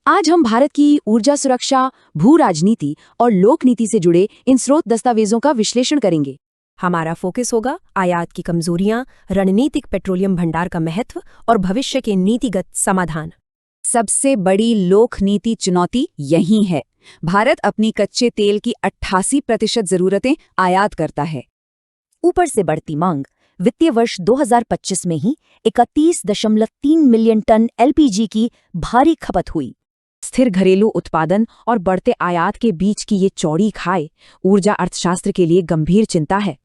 आज हम भारत की ऊर्जा सुरक्षा, भू राजनीति और लोक नीति से जुड़े इन स्रोत दस्तावेजों का विश्लेषण करेंगे। हमारा फोकस होगा आयात की कमजोरियां, रणनीतिक पेट्रोलियम भंडार का महत्व और भविष्य के नीतिगत समाधान। सबसे बड़ी लोक नीति चुनौती यही है। भारत अपनी कच्चे तेल की 88% जरूरतें आयात करता है। ऊपर से बढ़ती मांग, वित्तीय वर्ष 2025 में ही 31.3 मिलियन टन एलपीजी की भारी खपत हुई। स्थिर घरेलू उत्पादन और बढ़ते आयात के बीच की ये चौड़ी खाई ऊर्जा अर्थशास्त्र के लिए गंभीर चिंता है।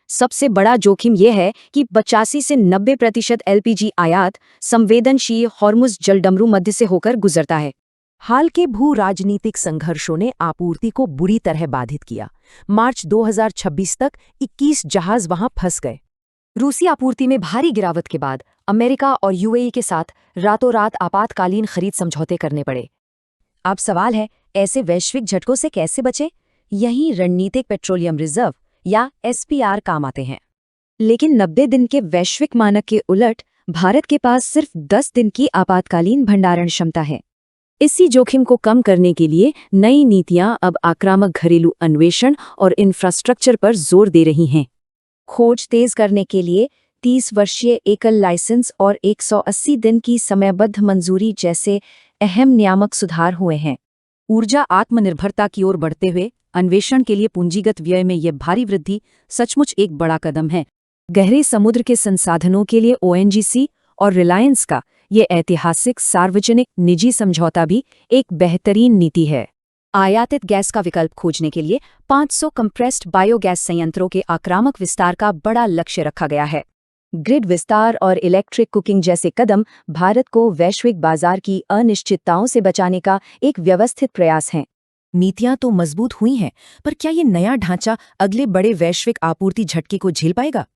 सबसे बड़ा जोखिम यह है कि 85 से 90% एलपीजी आयात संवेदनशील हॉर्मुज जलडमरू मध्य से होकर गुजरता है। हाल के भू राजनीतिक संघर्षों ने आपूर्ति को बुरी तरह बाधित किया। मार्च 2026 तक 21 जहाज वहां फंस गए। रूसी आपूर्ति में भारी गिरावट के बाद अमेरिका और यूएई के साथ रातों रात आपातकालीन खरीद समझौते करने पड़े। अब सवाल है, ऐसे वैश्विक झटकों से कैसे बचें? यहीं रणनीतिक पेट्रोलियम रिजर्व या एसपीआर काम आते हैं। लेकिन 90 दिन के वैश्विक मानक के उलट भारत के पास सिर्फ 10 दिन की आपातकालीन भंडारण क्षमता है। इसी जोखिम को कम करने के लिए नई नीतियां अब आक्रामक घरेलू अन्वेषण और इंफ्रास्ट्रक्चर पर जोर दे रही हैं। खोज तेज करने के लिए 30 वर्षीय एकल लाइसेंस और 180 दिन की समयबद्ध मंजूरी जैसे अहम नियामक सुधार हुए हैं। ऊर्जा आत्मनिर्भरता की ओर बढ़ते हुए अन्वेषण के लिए पूंजीगत व्यय में यह भारी वृद्धि सचमुच एक बड़ा कदम है। गहरे समुद्र के संसाधनों के लिए ओएनजीसी और रिलायंस का ये ऐतिहासिक सार्वजनिक निजी समझौता भी एक बेहतरीन नीति है। आयातित गैस का विकल्प खोजने के लिए 500 कंप्रेस्ड बायोगैस संयंत्रों के आक्रामक विस्तार का बड़ा लक्ष्य रखा गया है। ग्रिड विस्तार और इलेक्ट्रिक कुकिंग जैसे कदम भारत को वैश्विक बाजार की अनिश्चितताओं से बचाने का एक व्यवस्थित प्रयास है। नीतियां तो मजबूत हुई हैं, पर क्या ये नया ढांचा अगले बड़े वैश्विक आपूर्ति झटके को झेल पाएगा?